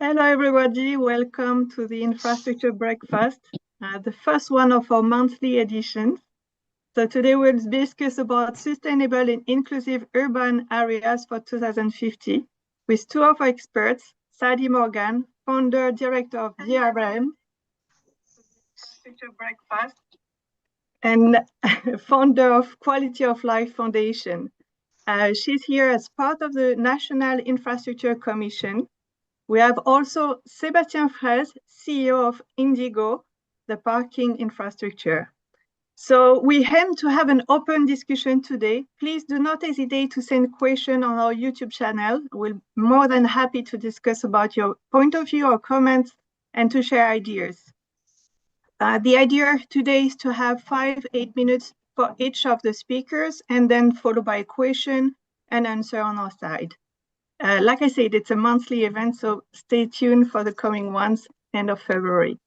Hello, everybody. Welcome to the Infrastructure Breakfast, the first one of our monthly editions. So today we'll discuss about sustainable and inclusive urban areas for 2050 with two of our experts, Sadie Morgan, founder, director of dRMM, Infrastructure Breakfast, and founder of Quality of Life Foundation. She's here as part of the National Infrastructure Commission. We have also Sebastien Fraisse, CEO of Indigo, the parking infrastructure. So we aim to have an open discussion today. Please do not hesitate to send questions on our YouTube channel. We're more than happy to discuss about your point of view or comments and to share ideas. The idea today is to have 8 minutes for each of the speakers and then followed by a question and answer on our side. Like I said, it's a monthly event, so stay tuned for the coming ones, end of February.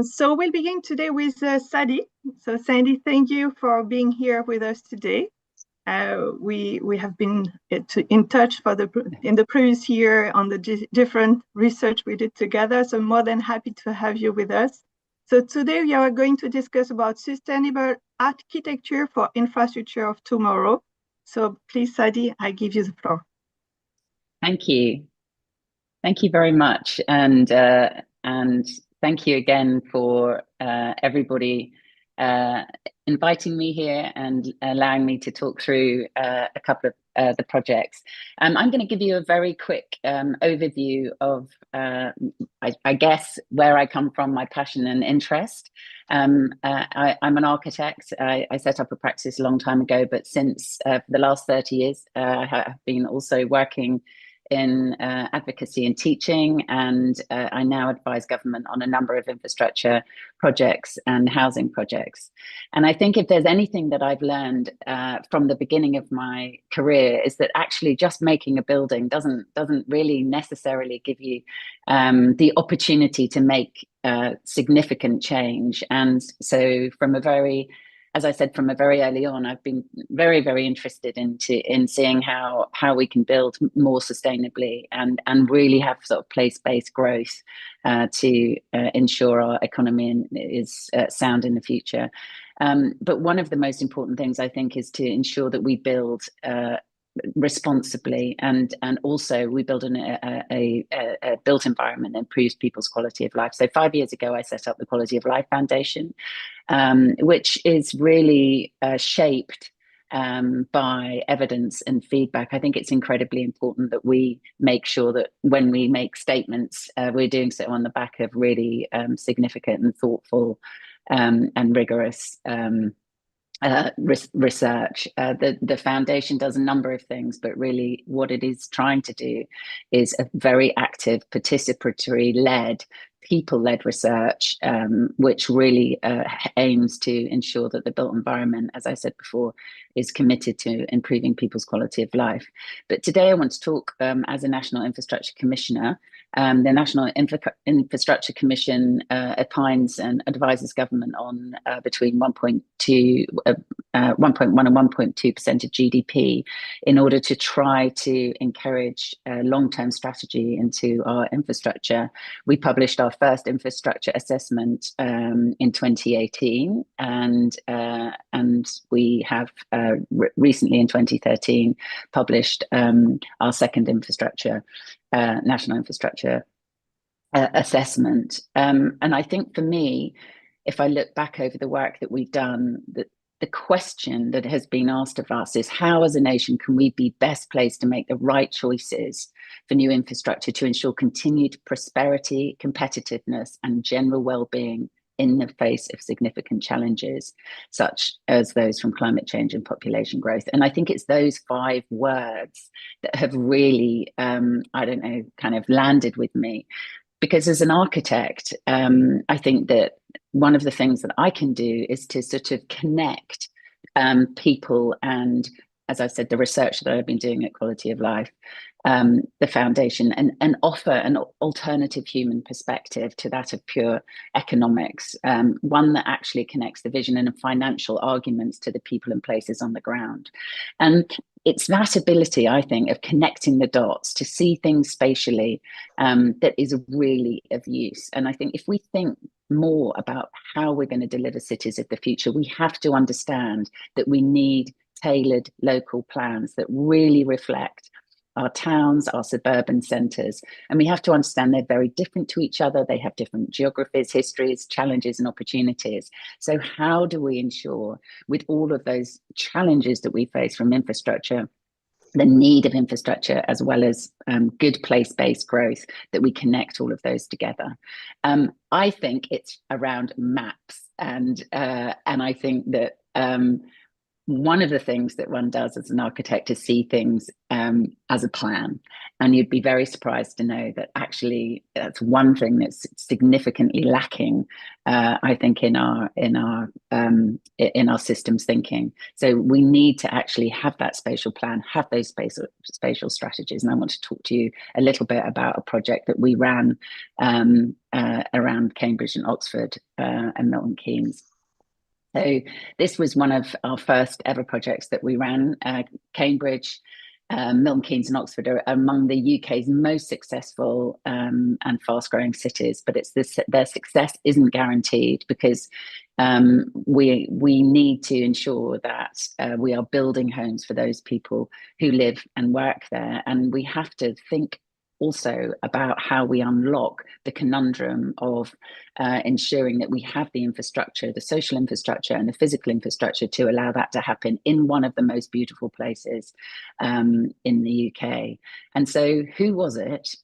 So we'll begin today with Sadie. So Sadie, thank you for being here with us today. We have been in touch in the previous year on the different research we did together, so more than happy to have you with us. So today we are going to discuss about sustainable architecture for infrastructure of tomorrow. So please, Sadie, I give you the floor. Thank you. Thank you very much. And thank you again for everybody inviting me here and allowing me to talk through a couple of the projects. I'm going to give you a very quick overview of, I guess, where I come from, my passion and interest. I'm an architect. I set up a practice a long time ago, but since the last 30 years, I have been also working in advocacy and teaching, and I now advise government on a number of infrastructure projects and housing projects. And I think if there's anything that I've learned from the beginning of my career is that actually just making a building doesn't really necessarily give you the opportunity to make significant change. And so as I said, from a very early on, I've been very, very interested in seeing how we can build more sustainably and really have sort of place-based growth to ensure our economy is sound in the future. But one of the most important things, I think, is to ensure that we build responsibly and also we build a built environment that improves people's quality of life. So 5 years ago, I set up the Quality of Life Foundation, which is really shaped by evidence and feedback. I think it's incredibly important that we make sure that when we make statements, we're doing so on the back of really significant and thoughtful and rigorous research. The foundation does a number of things, but really what it is trying to do is a very active, participatory-led, people-led research, which really aims to ensure that the built environment, as I said before, is committed to improving people's quality of life. But today I want to talk as a National Infrastructure Commissioner. The National Infrastructure Commission opines and advises government on between 1.1 and 1.2% of GDP in order to try to encourage a long-term strategy into our infrastructure. We published our first infrastructure assessment in 2018, and we have recently in 2013 published our second national infrastructure assessment. And I think for me, if I look back over the work that we've done, the question that has been asked of us is how as a nation can we be best placed to make the right choices for new infrastructure to ensure continued prosperity, competitiveness and general well-being in the face of significant challenges, such as those from climate change and population growth. And I think it's those 5 words that have really, kind of landed with me. Because as an architect, I think that one of the things that I can do is to sort of connect people and as I said, the research that I've been doing at Quality of Life, the foundation, and offer an alternative human perspective to that of pure economics, one that actually connects the vision and financial arguments to the people and places on the ground. And it's that ability, I think, of connecting the dots to see things spatially that is really of use. And I think if we think more about how we're going to deliver cities of the future, we have to understand that we need tailored local plans that really reflect our towns, our suburban centres. And we have to understand they're very different to each other. They have different geographies, histories, challenges and opportunities. So how do we ensure, with all of those challenges that we face from infrastructure, the need of infrastructure, as well as good place-based growth, that we connect all of those together? I think it's around maps. And I think that one of the things that one does as an architect is see things as a plan. And you'd be very surprised to know that actually that's one thing that's significantly lacking, I think, in our systems thinking. So we need to actually have that spatial plan, have those spatial strategies. And I want to talk to you a little bit about a project that we ran around Cambridge and Oxford and Milton Keynes. So this was one of our first ever projects that we ran. Cambridge, Milton Keynes and Oxford are among the UK's most successful and fast-growing cities, but their success isn't guaranteed because we need to ensure that we are building homes for those people who live and work there. And we have to think also about how we unlock the conundrum of ensuring that we have the infrastructure, the social infrastructure and the physical infrastructure to allow that to happen in one of the most beautiful places in the UK. And so who was it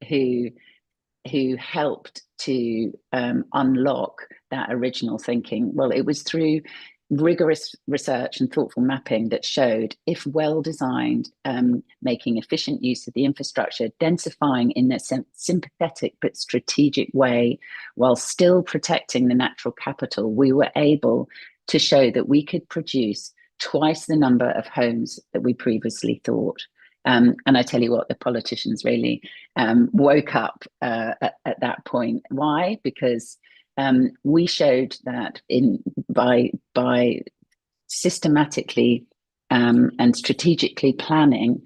who helped to unlock that original thinking? Well, it was through rigorous research and thoughtful mapping that showed, if well designed, making efficient use of the infrastructure, densifying in a sympathetic but strategic way, while still protecting the natural capital, we were able to show that we could produce twice the number of homes that we previously thought. And I tell you what, the politicians really woke up at that point. Why? Because we showed that by systematically and strategically planning,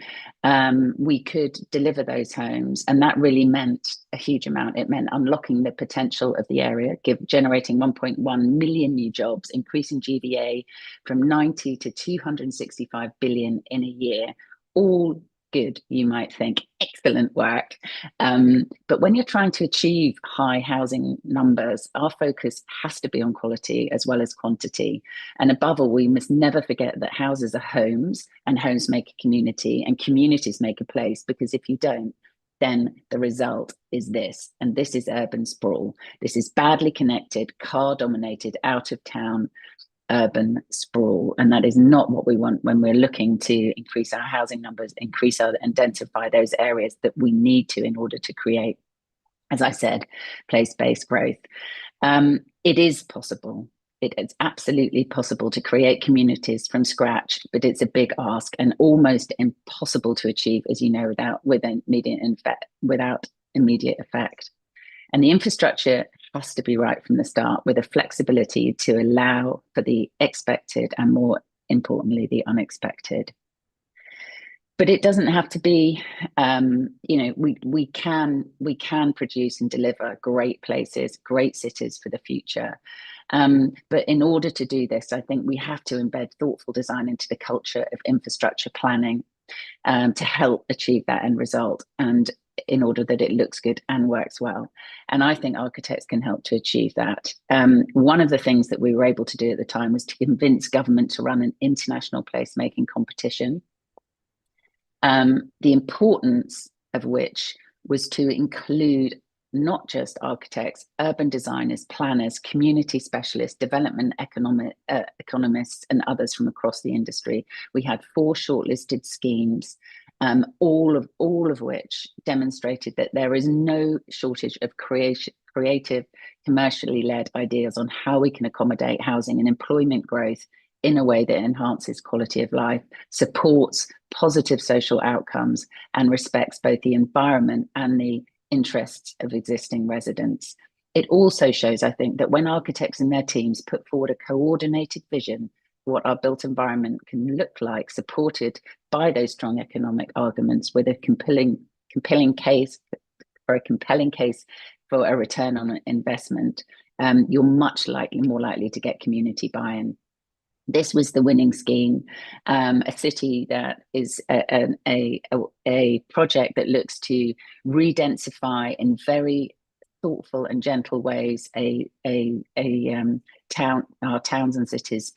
we could deliver those homes, and that really meant a huge amount. It meant unlocking the potential of the area, generating 1.1 million new jobs, increasing GVA from 90 to 265 billion in a year. All good, you might think, excellent work. But when you're trying to achieve high housing numbers, our focus has to be on quality as well as quantity. And above all, we must never forget that houses are homes, and homes make a community, and communities make a place, because if you don't, then the result is this. And this is urban sprawl. This is badly connected, car-dominated, out-of-town urban sprawl, and that is not what we want when we're looking to increase our housing numbers, and densify those areas that we need to in order to create, as I said, place-based growth. It is possible. It is absolutely possible to create communities from scratch, but it's a big ask and almost impossible to achieve, as you know, without immediate effect. And the infrastructure has to be right from the start, with a flexibility to allow for the expected and, more importantly, the unexpected. But it doesn't have to be, we can produce and deliver great places, great cities for the future. But in order to do this, I think we have to embed thoughtful design into the culture of infrastructure planning to help achieve that end result, and in order that it looks good and works well. And I think architects can help to achieve that. One of the things that we were able to do at the time was to convince government to run an international placemaking competition, the importance of which was to include not just architects, urban designers, planners, community specialists, development economists, and others from across the industry. We had 4 shortlisted schemes, all of which demonstrated that there is no shortage of creative, commercially led ideas on how we can accommodate housing and employment growth in a way that enhances quality of life, supports positive social outcomes, and respects both the environment and the interests of existing residents. It also shows, I think, that when architects and their teams put forward a coordinated vision for what our built environment can look like, supported by those strong economic arguments with a compelling case for a return on investment, you're more likely to get community buy-in. This was the winning scheme, a city that is a project that looks to re-densify in very thoughtful and gentle ways our towns and cities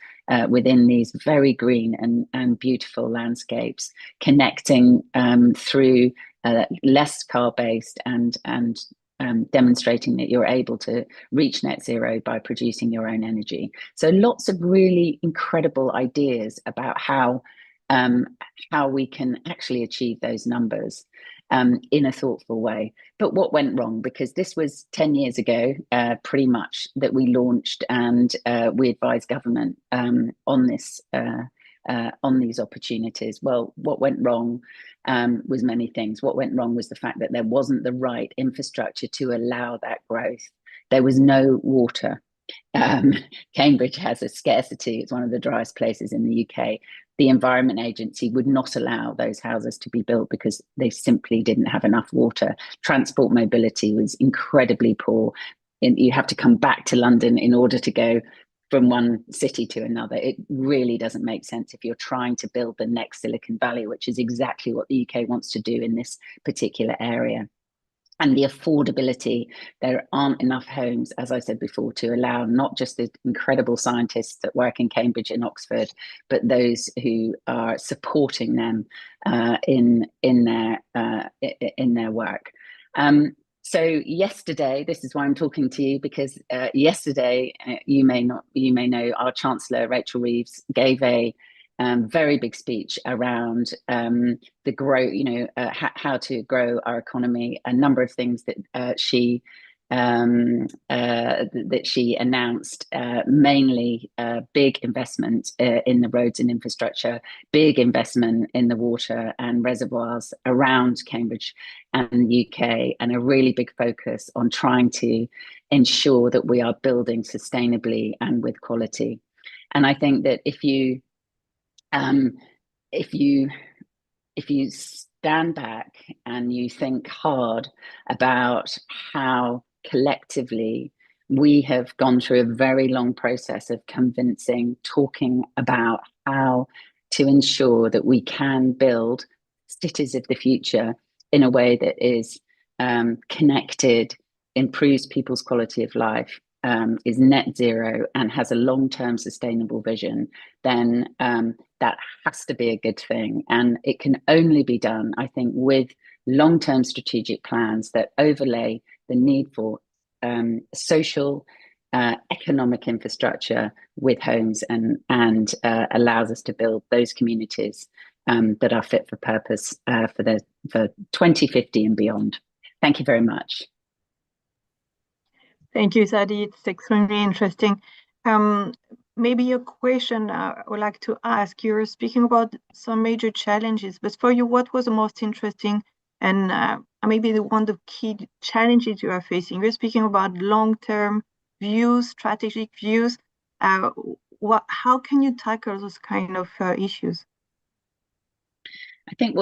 within these very green and beautiful landscapes, connecting through less car-based and demonstrating that you're able to reach net zero by producing your own energy. So lots of really incredible ideas about how we can actually achieve those numbers in a thoughtful way. But what went wrong? Because this was 10 years ago, pretty much, that we launched, and we advised government on this. On these opportunities. Well, what went wrong was many things. What went wrong was the fact that there wasn't the right infrastructure to allow that growth. There was no water. Cambridge has a scarcity. It's one of the driest places in the UK. The Environment Agency would not allow those houses to be built because they simply didn't have enough water. Transport mobility was incredibly poor. You have to come back to London in order to go from one city to another. It really doesn't make sense if you're trying to build the next Silicon Valley, which is exactly what the UK wants to do in this particular area. And the affordability, there aren't enough homes, as I said before, to allow not just the incredible scientists that work in Cambridge and Oxford, but those who are supporting them in their work. So yesterday, this is why I'm talking to you, because yesterday, you may know, our Chancellor, Rachel Reeves, gave a very big speech around the growth, how to grow our economy, a number of things that she announced, mainly big investment in the roads and infrastructure, big investment in the water and reservoirs around Cambridge and the UK, and a really big focus on trying to ensure that we are building sustainably and with quality. And I think that if you stand back and you think hard about how collectively we have gone through a very long process of convincing, talking about how to ensure that we can build cities of the future in a way that is connected, improves people's quality of life, is net zero, and has a long-term sustainable vision, then that has to be a good thing. And it can only be done, I think, with long-term strategic plans that overlay the need for social, economic infrastructure with homes, and allows us to build those communities that are fit for purpose for 2050 and beyond. Thank you very much. Thank you, Sadie. It's extremely interesting. Maybe a question I would like to ask. You're speaking about some major challenges, but for you, what was the most interesting and maybe one of the key challenges you are facing? You're speaking about long-term views, strategic views. How can you tackle those kind of issues? I think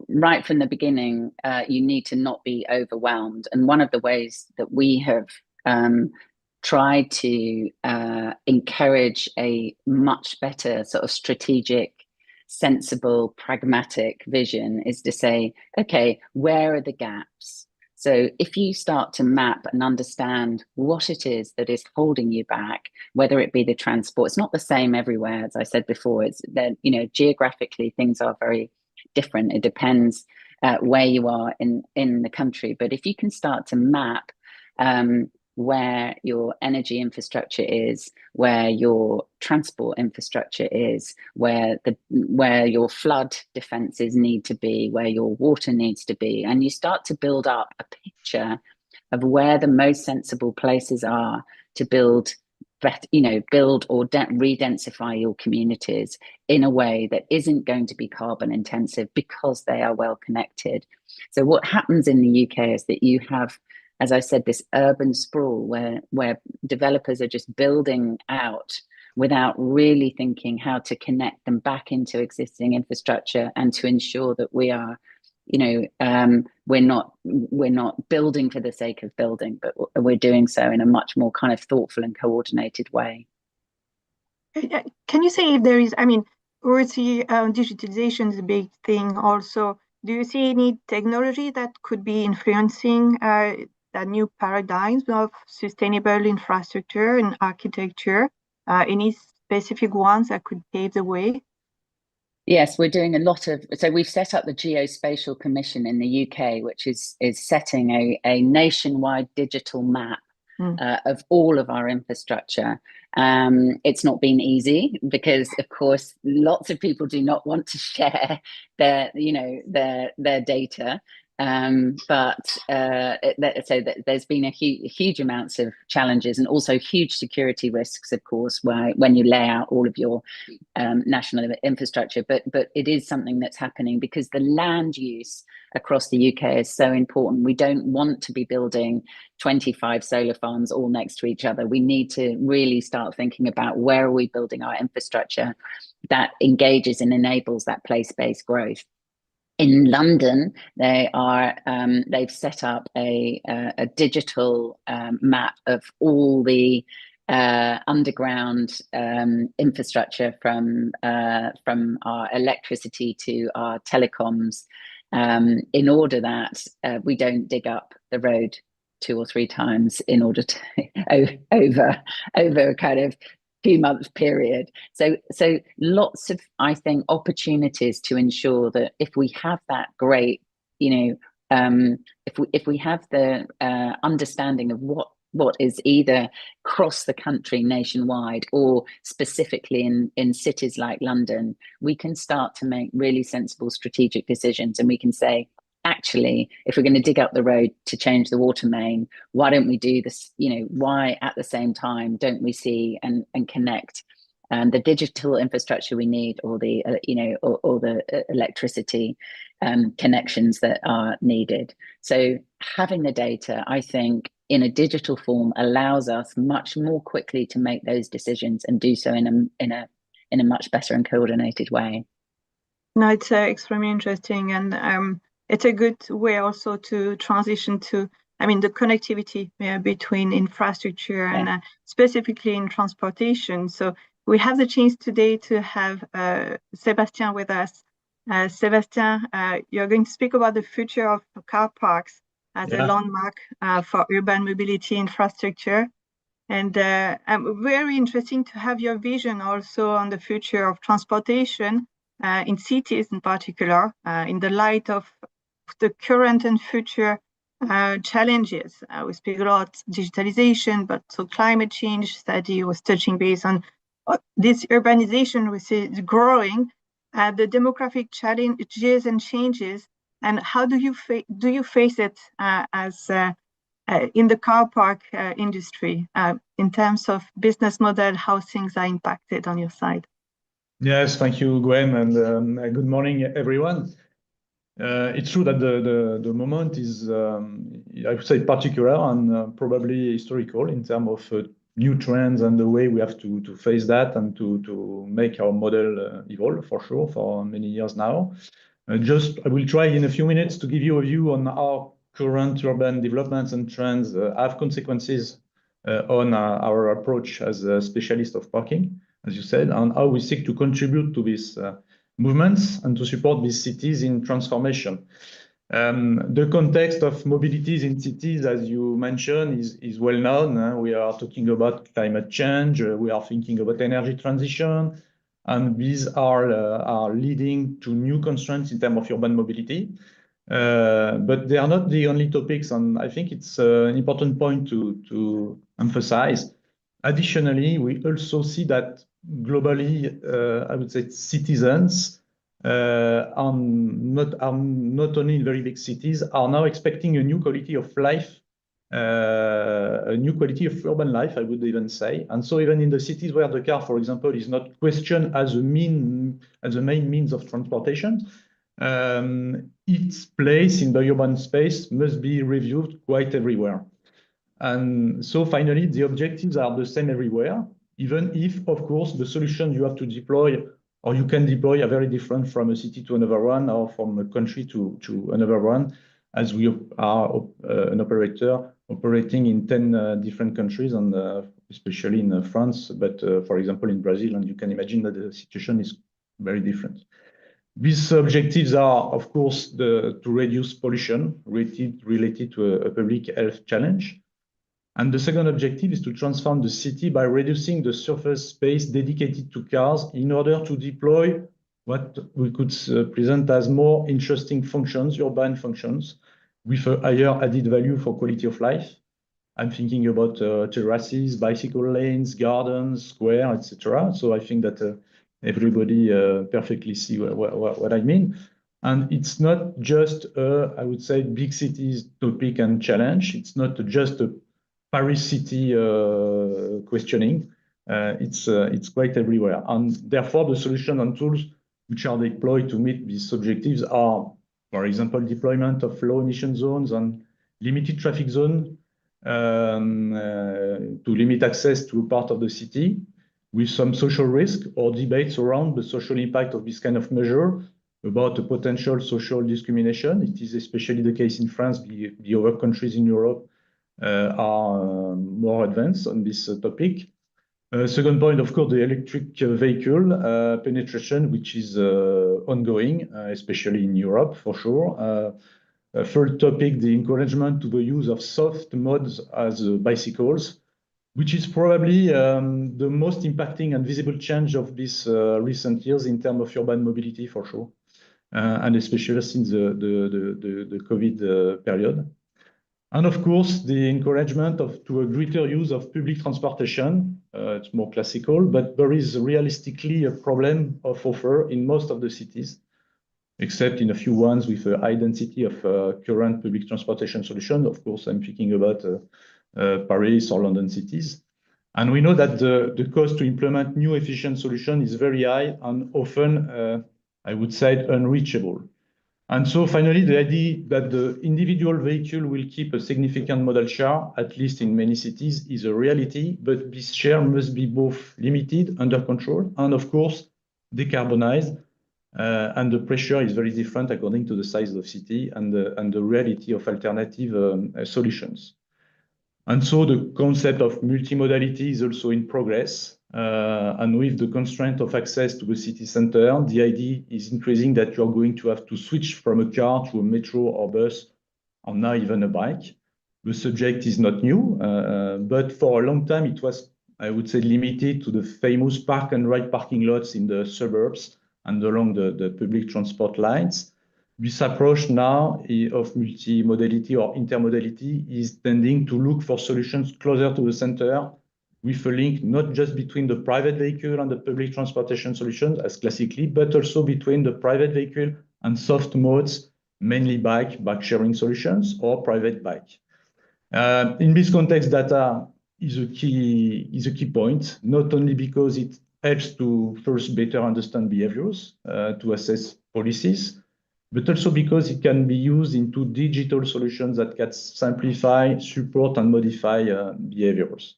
right from the beginning, you need to not be overwhelmed. And one of the ways that we have tried to encourage a much better sort of strategic, sensible, pragmatic vision is to say, okay, where are the gaps? So if you start to map and understand what it is that is holding you back, whether it be the transport, it's not the same everywhere, as I said before. It's that, geographically things are very different. It depends where you are in the country. But if you can start to map where your energy infrastructure is, where your transport infrastructure is, where your flood defenses need to be, where your water needs to be, and you start to build up a picture of where the most sensible places are to build build or re-densify your communities in a way that isn't going to be carbon intensive because they are well connected. So what happens in the UK is that you have, as I said, this urban sprawl where developers are just building out without really thinking how to connect them back into existing infrastructure and to ensure that we are, we're not building for the sake of building, but we're doing so in a much more kind of thoughtful and coordinated way. Can you say if there is, we see digitalization is a big thing also. Do you see any technology that could be influencing the new paradigms of sustainable infrastructure and architecture? Any specific ones that could pave the way? Yes, we're doing a lot of, so we've set up the Geospatial Commission in the UK, which is setting a nationwide digital map of all of our infrastructure. It's not been easy because, of course, lots of people do not want to share their data. So there's been a huge amounts of challenges and also huge security risks, of course, when you lay out all of your national infrastructure. But it is something that's happening because the land use across the UK is so important. We don't want to be building 25 solar farms all next to each other. We need to really start thinking about where are we building our infrastructure that engages and enables that place-based growth. In London, they've set up a digital map of all the underground infrastructure from our electricity to our telecoms, in order that we don't dig up the road 2 or 3 times in order to over a kind of few-month period. So lots of, I think, opportunities to ensure that if we have that great, if we have the understanding of what is either across the country nationwide or specifically in cities like London, we can start to make really sensible strategic decisions, and we can say, actually, if we're going to dig up the road to change the water main, why don't we do this? Why at the same time don't we see and connect the digital infrastructure we need, or the or the electricity connections that are needed? So having the data, I think, in a digital form allows us much more quickly to make those decisions and do so in a much better and coordinated way. No, it's extremely interesting, and it's a good way also to transition to, the connectivity between infrastructure and specifically in transportation. So we have the chance today to have Sebastien with us. Sebastien, you're going to speak about the future of car parks as a landmark for urban mobility infrastructure. And very interesting to have your vision also on the future of transportation in cities in particular, in the light of the current and future challenges. We speak a lot digitalization, but so climate change. Sadie was touching base on this urbanization, which is growing, the demographic challenges and changes, and how do you face it as in the car park industry in terms of business model, how things are impacted on your side? Yes, thank you, Gwen, and good morning, everyone. It's true that the moment is, I would say, particular and probably historical in terms of new trends and the way we have to face that and to make our model evolve, for sure, for many years now. I will try in a few minutes to give you a view on how current urban developments and trends have consequences on our approach as a specialist of parking, as you said, and how we seek to contribute to these movements and to support these cities in transformation. The context of mobilities in cities, as you mentioned, is well known. We are talking about climate change. We are thinking about energy transition, and these are leading to new constraints in terms of urban mobility. But they are not the only topics, and I think it's an important point to emphasize. Additionally, we also see that globally, I would say citizens are not only in very big cities, are now expecting a new quality of life a new quality of urban life, I would even say. And so even in the cities where the car, for example, is not questioned as the main means of transportation, its place in the urban space must be reviewed quite everywhere. And so finally, the objectives are the same everywhere, even if, of course, the solution you have to deploy or you can deploy are very different from a city to another one or from a country to another one, as we are an operator operating in 10 different countries, and especially in France, but for example, in Brazil, and you can imagine that the situation is very different. These objectives are, of course, to reduce pollution related to a public health challenge. And the second objective is to transform the city by reducing the surface space dedicated to cars in order to deploy what we could present as more interesting functions, urban functions, with a higher added value for quality of life. I'm thinking about terraces, bicycle lanes, gardens, square, etc. So I think that everybody perfectly see what I mean. And it's not just I would say, big cities topic and challenge. It's not just a Paris city questioning. It's quite everywhere. And therefore, the solution and tools which are deployed to meet these objectives are, for example, deployment of low emission zones and limited traffic zone to limit access to a part of the city, with some social risk or debates around the social impact of this kind of measure, about a potential social discrimination. It is especially the case in France. The other countries in Europe are more advanced on this topic. Second point, of course, the electric vehicle penetration, which is ongoing, especially in Europe, for sure. Third topic, the encouragement to the use of soft modes as bicycles, which is probably the most impacting and visible change of these recent years in terms of urban mobility, for sure, and especially since the COVID period. And of course, the encouragement to a greater use of public transportation. It's more classical, but there is realistically a problem of offer in most of the cities, except in a few ones with a high density of current public transportation solution. Of course, I'm thinking about Paris or London cities. And we know that the cost to implement new efficient solution is very high and often, I would say, unreachable. And so finally, the idea that the individual vehicle will keep a significant modal share, at least in many cities, is a reality, but this share must be both limited, under control, and of course, decarbonized. And the pressure is very different according to the size of the city and the reality of alternative solutions. And so the concept of multimodality is also in progress. And with the constraint of access to the city center, the idea is increasing that you're going to have to switch from a car to a metro or bus, or now even a bike. The subject is not new, but for a long time it was, I would say, limited to the famous park and ride parking lots in the suburbs and along the public transport lines. This approach now of multimodality or intermodality is tending to look for solutions closer to the center, with a link not just between the private vehicle and the public transportation solutions as classically, but also between the private vehicle and soft modes, mainly bike sharing solutions or private bike. In this context, data is a key point, not only because it helps to first better understand behaviors, to assess policies, but also because it can be used into digital solutions that can simplify, support, and modify behaviors.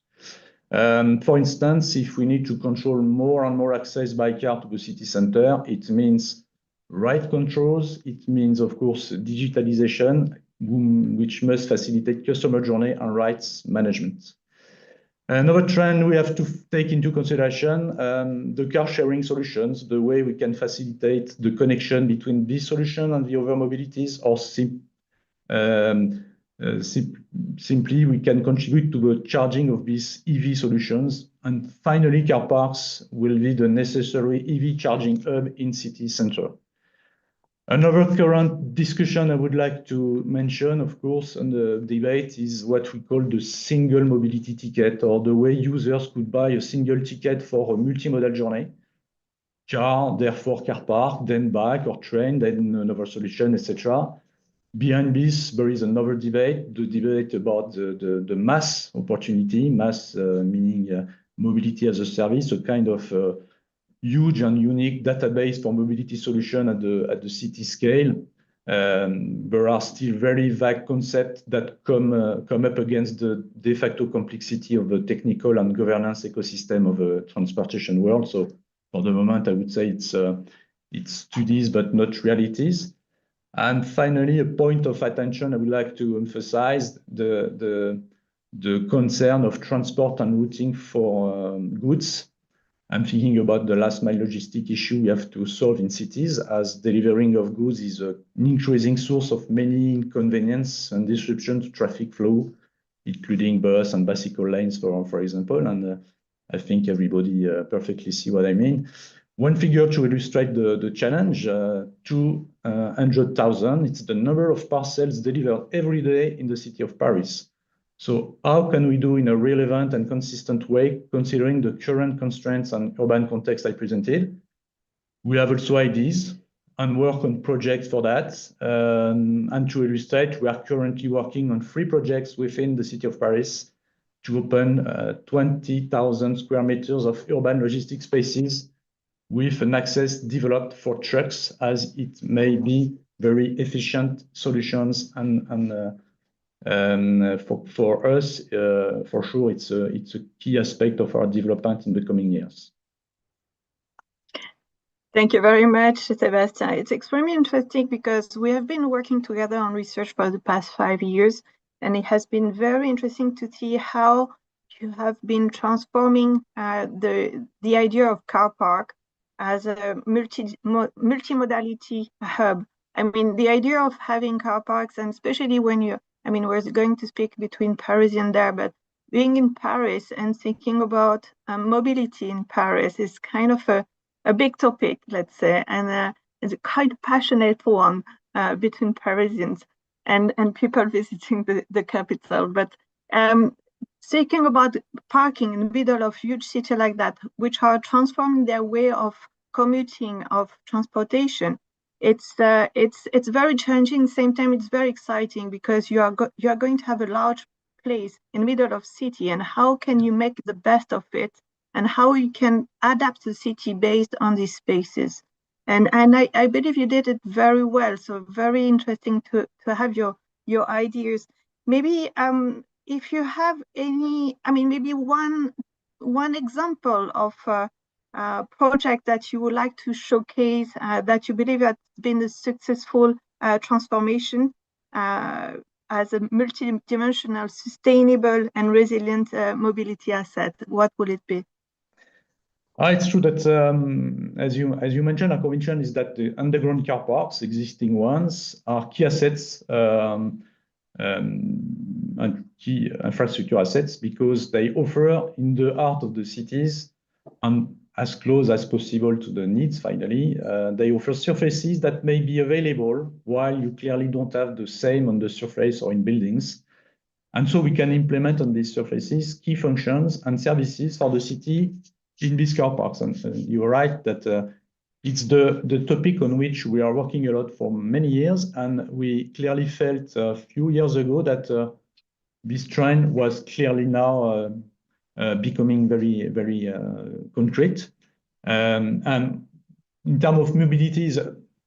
For instance, if we need to control more and more access by car to the city center, it means ride controls. It means, of course, digitalization, which must facilitate customer journey and rights management. Another trend we have to take into consideration, the car sharing solutions, the way we can facilitate the connection between this solution and the other mobilities, or simply we can contribute to the charging of these EV solutions. And finally, car parks will be the necessary EV charging hub in city center. Another current discussion I would like to mention, of course, and the debate is what we call the single mobility ticket, or the way users could buy a single ticket for a multimodal journey. Car, therefore car park, then bike or train, then another solution, etc. Behind this, there is another debate, the debate about the mass opportunity, mass meaning mobility as a service, a kind of huge and unique database for mobility solution at the city scale. There are still very vague concepts that come up against the de facto complexity of the technical and governance ecosystem of the transportation world. So for the moment, I would say it's studies, but not realities. And finally, a point of attention, I would like to emphasize the concern of transport and routing for goods. I'm thinking about the last mile logistic issue we have to solve in cities, as delivering of goods is an increasing source of many inconvenience and disruption to traffic flow, including bus and bicycle lanes, for example. And I think everybody perfectly see what I mean. One figure to illustrate the challenge, 200,000, it's the number of parcels delivered every day in the city of Paris. So how can we do in a relevant and consistent way, considering the current constraints and urban context I presented? We have also ideas and work on projects for that. And to illustrate, we are currently working on 3 projects within the city of Paris to open 20,000 square meters of urban logistic spaces with an access developed for trucks, as it may be very efficient solutions and for us, for sure, it's a key aspect of our development in the coming years. Thank you very much, Sebastien. It's extremely interesting because we have been working together on research for the past 5 years, and it has been very interesting to see how you have been transforming the idea of car park as a multimodality hub. I mean, the idea of having car parks, and especially when we're going to speak between Parisian there, but being in Paris and thinking about mobility in Paris is kind of a big topic, let's say, and it's a kind of passionate one between Parisians and people visiting the capital. But thinking about parking in the middle of huge city like that, which are transforming their way of commuting, of transportation, it's very challenging. Same time, it's very exciting because you are going to have a large place in the middle of city, and how can you make the best of it, and how you can adapt the city based on these spaces. And I believe you did it very well. So very interesting to have your ideas. Maybe if you have any, maybe one example of project that you would like to showcase that you believe has been a successful transformation as a multidimensional, sustainable and resilient mobility asset, what would it be? It's true that, as you mentioned, our conviction is that the underground car parks, existing ones, are key assets and key infrastructure assets because they offer in the heart of the cities and as close as possible to the needs, finally. They offer surfaces that may be available while you clearly don't have the same on the surface or in buildings. And so we can implement on these surfaces key functions and services for the city in these car parks. And you're right that it's the topic on which we are working a lot for many years. And we clearly felt a few years ago that this trend was clearly now becoming very, very concrete. And in terms of mobilities,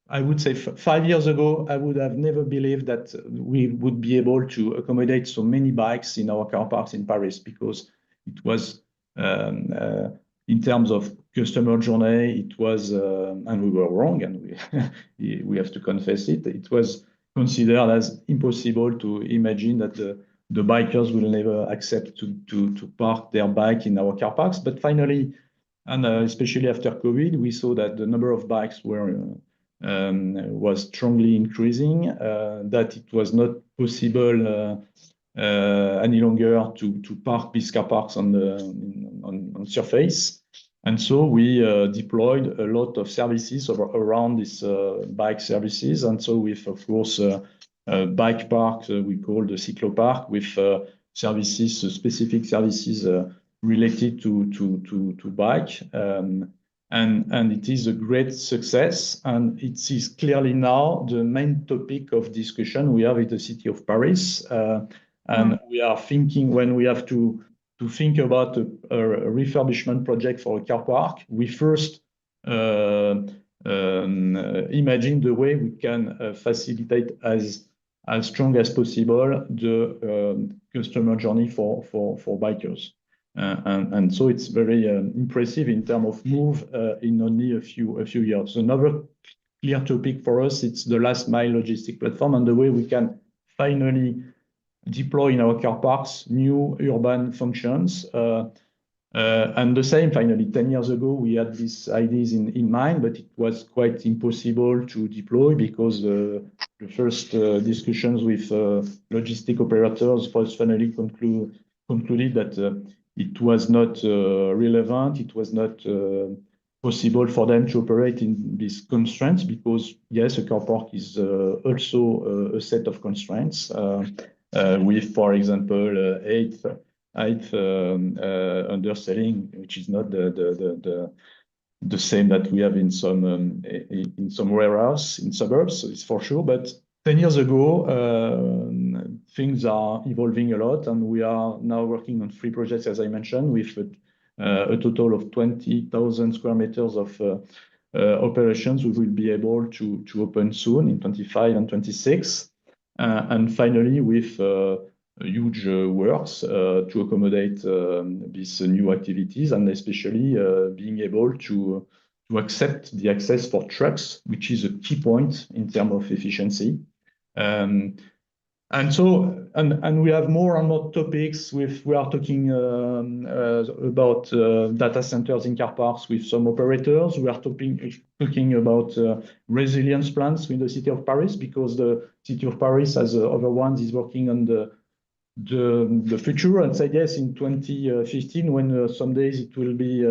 I would say 5 years ago, I would have never believed that we would be able to accommodate so many bikes in our car parks in Paris, because it was, in terms of customer journey, it was, and we were wrong, and we have to confess it, it was considered as impossible to imagine that the bikers will never accept to park their bike in our car parks. But finally, and especially after COVID, we saw that the number of bikes was strongly increasing, that it was not possible any longer to park these car parks on surface. And so we deployed a lot of services around these bike services. And so with, of course, bike park we call the cyclopark, with services, specific services related to bike. and it is a great success, and it is clearly now the main topic of discussion we have with the city of Paris, and we are thinking when we have to think about a refurbishment project for a car park, we first imagine the way we can facilitate as strong as possible the customer journey for bikers. And so it's very impressive in terms of move in only a few years. Another clear topic for us, it's the last mile logistic platform and the way we can finally deploy in our car parks new urban functions. And the same, finally, 10 years ago, we had these ideas in mind, but it was quite impossible to deploy because the first discussions with logistic operators was finally concluded that it was not relevant, it was not possible for them to operate in these constraints because, yes, a car park is also a set of constraints with, for example, eight underselling, which is not the same that we have in some warehouse in suburbs, so it's for sure. But 10 years ago, things are evolving a lot, and we are now working on 3 projects, as I mentioned, with a total of 20,000 square meters of operations we will be able to open soon in 25 and 26. And finally, with huge works to accommodate these new activities, and especially being able to accept the access for trucks, which is a key point in terms of efficiency. And so, and we have more and more topics we are talking about data centers in car parks with some operators. We are talking about resilience plans with the city of Paris, because the city of Paris, as other ones, is working on the future and say, yes, in 2015, when some days it will be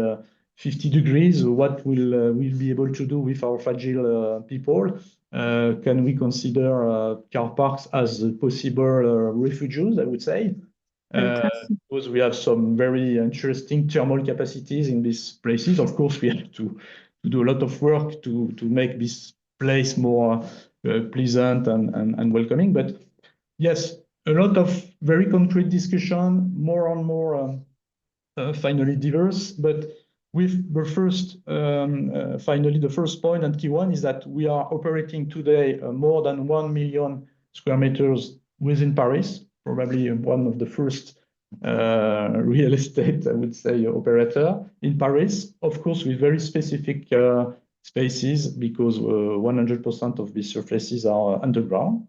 50 degrees, what will we be able to do with our fragile people? Can we consider car parks as possible refuges, I would say? Because we have some very interesting thermal capacities in these places. Of course, we have to do a lot of work to make this place more pleasant and welcoming. But yes, a lot of very concrete discussion, more and more finally diverse. But with the first, finally, the first point and key one is that we are operating today more than 1 million square meters within Paris, probably one of the first real estate, I would say, operator in Paris. Of course, with very specific spaces, because 100% of these surfaces are underground.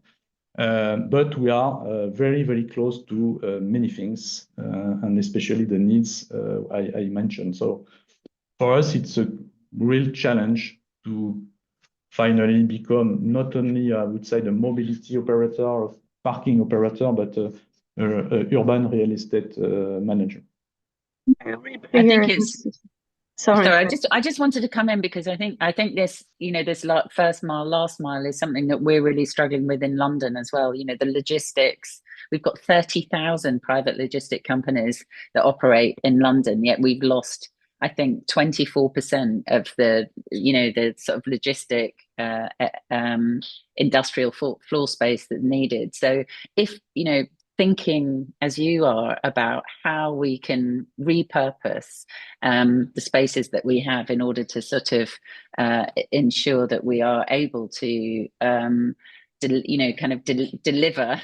But we are very, very close to many things, and especially the needs I mentioned. So for us, it's a real challenge to finally become not only, I would say, the mobility operator or parking operator, but urban real estate manager. I think it's Sorry, I just wanted to come in because I think this, this first mile, last mile is something that we're really struggling with in London as well. The logistics. We've got 30,000 private logistic companies that operate in London, yet we've lost, I think, 24% of the, the sort of logistic industrial floor space that's needed. So if, thinking as you are about how we can repurpose the spaces that we have in order to sort of ensure that we are able to deliver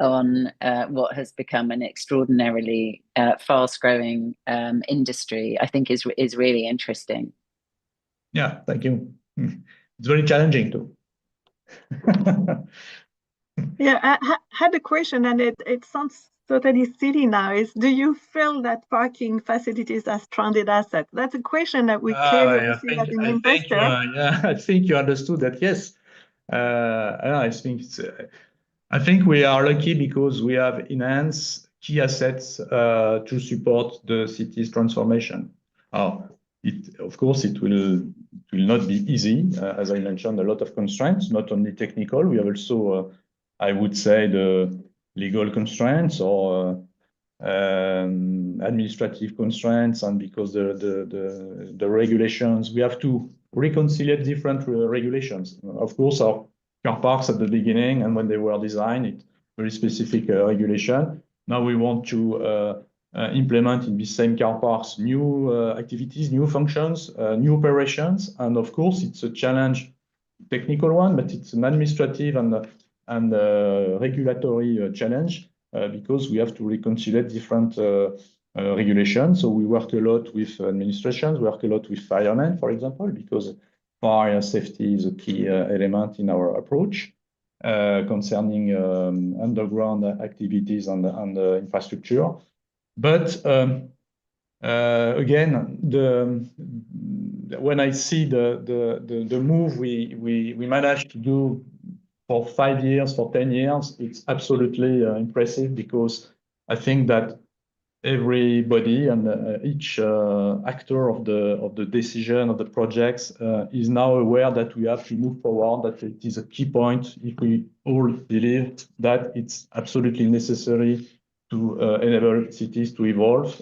on what has become an extraordinarily fast-growing industry, I think is really interesting. Yeah, thank you. It's very challenging too. Yeah, I had a question, and it sounds totally silly now. Do you feel that parking facilities are stranded assets? That's a question that we clearly receive as an investor. I think you understood that. Yes, I think we are lucky because we have enhanced key assets to support the city's transformation. Of course, it will not be easy. As I mentioned, a lot of constraints, not only technical. We have also I would say the legal constraints or administrative constraints and because the regulations, we have to reconcile different regulations. Of course, our car parks at the beginning and when they were designed, it's very specific regulation. Now we want to implement in these same car parks new activities, new functions, new operations, and of course it's a challenge, technical one, but it's an administrative and regulatory challenge because we have to reconcile different regulations. So we work a lot with administrations, we work a lot with firemen, for example, because fire safety is a key element in our approach concerning underground activities and infrastructure. But again, when I see the move we managed to do for 5 years, for 10 years, it's absolutely impressive because I think that everybody and each actor of the decision of the projects is now aware that we have to move forward, that it is a key point if we all believe that it's absolutely necessary to enable cities to evolve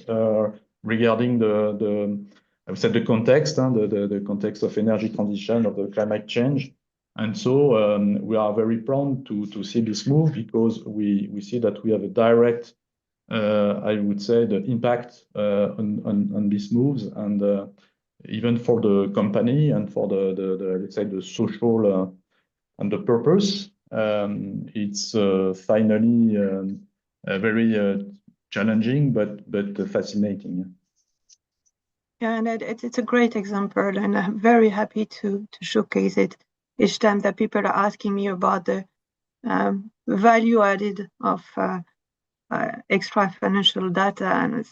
regarding I would say the context, the context of energy transition, of the climate change. And so we are very proud to see this move because we see that we have a direct, I would say, the impact on these moves, and even for the company and for the let's say the social and the purpose, it's finally very challenging but fascinating. Yeah, and it's a great example, and I'm very happy to showcase it each time that people are asking me about the value added of extra financial data. And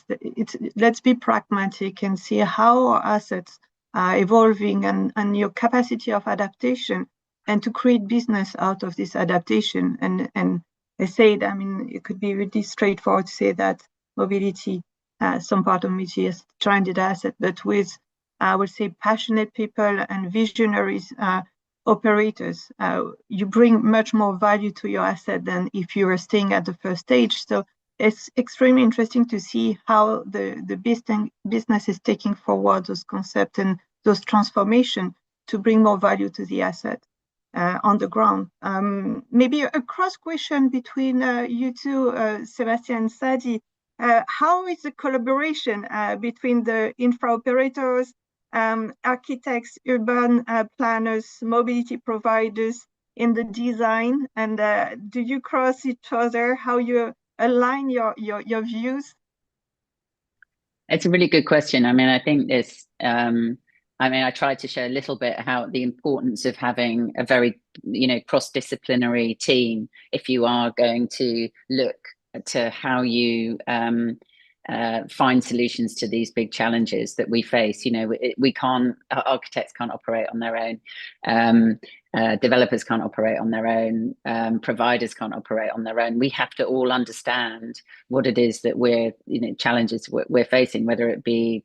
let's be pragmatic and see how our assets are evolving and your capacity of adaptation, and to create business out of this adaptation. And I said, I mean, it could be really straightforward to say that mobility, some part of it is stranded asset, but with, I would say, passionate people and visionaries operators, you bring much more value to your asset than if you were staying at the first stage. So it's extremely interesting to see how the business is taking forward those concepts and those transformations to bring more value to the asset on the ground. Maybe a cross question between you two, Sebastien and Sadie. How is the collaboration between the infra operators, architects, urban planners, mobility providers in the design? And do you cross each other? How you align your views? It's a really good question. I mean, I think this, I tried to share a little bit how the importance of having a very, cross-disciplinary team if you are going to look to how you find solutions to these big challenges that we face. We can't, architects can't operate on their own, developers can't operate on their own, providers can't operate on their own. We have to all understand what it is that challenges we're facing, whether it be,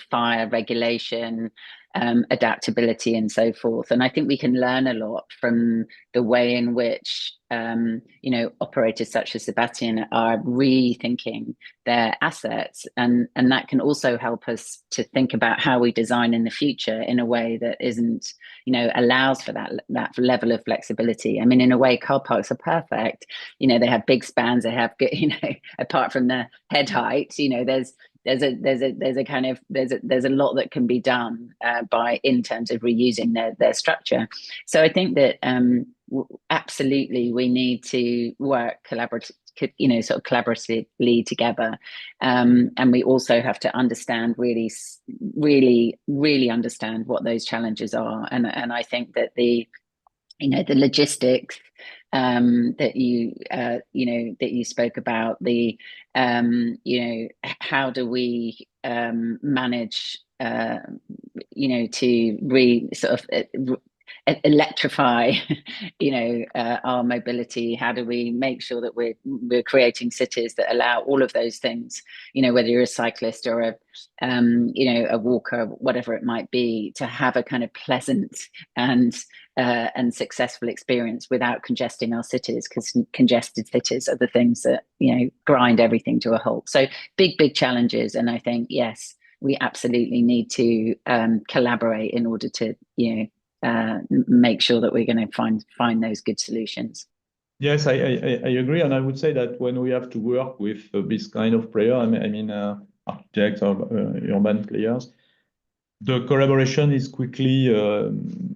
fire regulation, adaptability and so forth. And I think we can learn a lot from the way in which operators such as Sebastien are rethinking their assets, and that can also help us to think about how we design in the future in a way that isn't, allows for that level of flexibility. I mean, in a way, car parks are perfect. They have big spans. They have good, apart from the head height, there's a lot that can be done in terms of reusing their structure. So I think that absolutely we need to work collaboratively together, and we also have to understand really understand what those challenges are. And I think that the logistics that you spoke about, the how do we manage to electrify, our mobility? How do we make sure that we're creating cities that allow all of those things? Whether you're a cyclist or a walker, whatever it might be, to have a kind of pleasant and successful experience without congesting our cities, because congested cities are the things that grind everything to a halt. So big challenges, and I think yes, we absolutely need to collaborate in order to make sure that we're going to find those good solutions. Yes, I agree, and I would say that when we have to work with this kind of player, I mean architects or urban players, the collaboration is quickly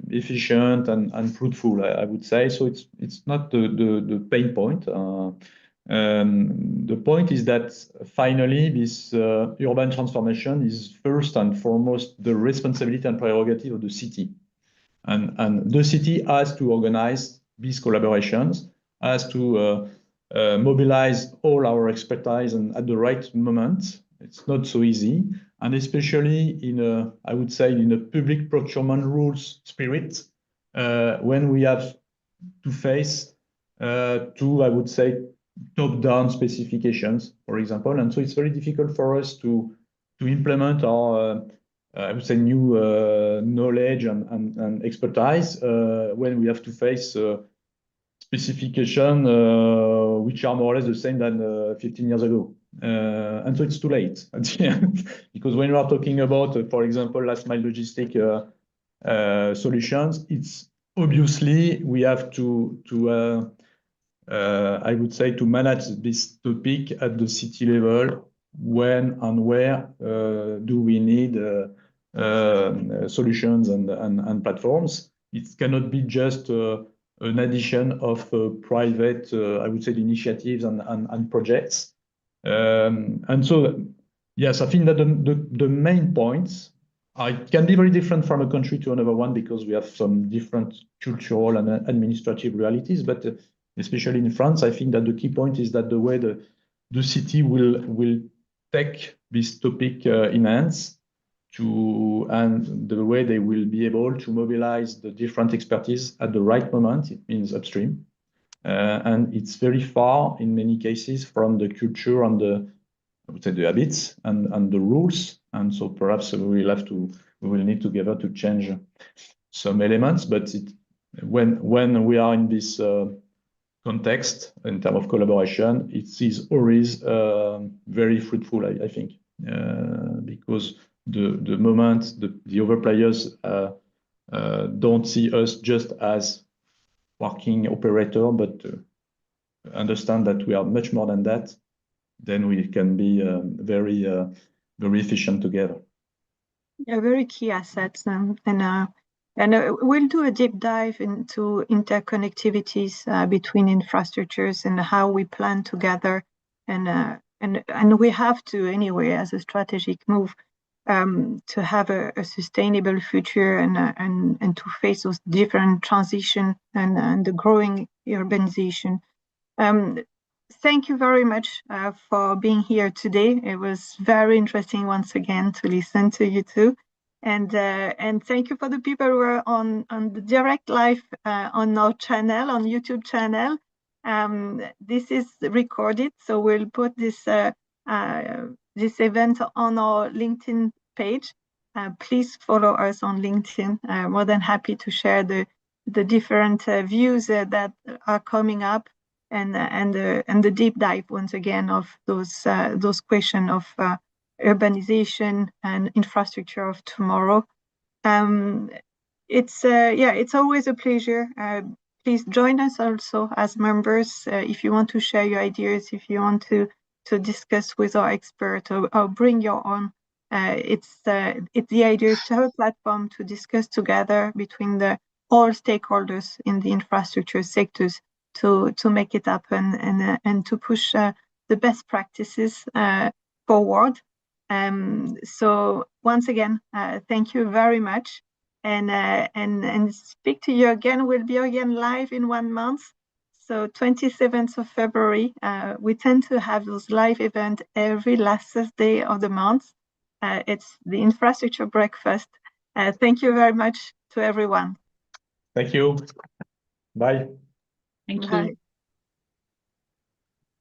efficient and fruitful, I would say. So it's not the pain point. The point is that finally this urban transformation is first and foremost the responsibility and prerogative of the city. And the city has to organize these collaborations, has to mobilize all our expertise and at the right moment. It's not so easy, and especially I would say, in a public procurement rules spirit, when we have to face two, I would say, top-down specifications, for example, and so it's very difficult for us to implement our I would say new knowledge and expertise when we have to face specification which are more or less the same than 15 years ago. And so it's too late at the end, because when we are talking about, for example, last mile logistic solutions, it's obviously we have to I would say, to manage this topic at the city level. When and where do we need solutions and platforms? It cannot be just an addition of private, I would say, initiatives and projects. And so, yes, I think that the main points can be very different from a country to another one, because we have some different cultural and administrative realities. But especially in France, I think that the key point is that the way the city will take this topic in hands, and the way they will be able to mobilize the different expertise at the right moment, it means upstream. And it's very far in many cases from the culture and I would say the habits and the rules. And so perhaps we will need together to change some elements, but when we are in this context in terms of collaboration, it is always very fruitful, I think, because the moment the other players don't see us just as working operator, but understand that we are much more than that, then we can be very efficient together. Yeah, very key assets, and we'll do a deep dive into interconnectivities between infrastructures and how we plan together, and we have to anyway as a strategic move to have a sustainable future and to face those different transition and the growing urbanization. Thank you very much for being here today. It was very interesting once again to listen to you two. And thank you for the people who are on the direct live on our channel, on YouTube channel. This is recorded, so we'll put this this event on our LinkedIn page. Please follow us on LinkedIn. More than happy to share the different views that are coming up, and the deep dive once again of those questions of urbanization and infrastructure of tomorrow. It's always a pleasure. Please join us also as members if you want to share your ideas, if you want to discuss with our expert or bring your own. It's the idea is to have a platform to discuss together between all stakeholders in the infrastructure sectors to make it happen and to push the best practices forward. So once again, thank you very much, and speak to you again. We'll be again live in 1 month. So 27th of February, we tend to have those live events every last Thursday of the month. It's the Infrastructure Breakfast. Thank you very much to everyone. Thank you. Bye. Thank Bye. you.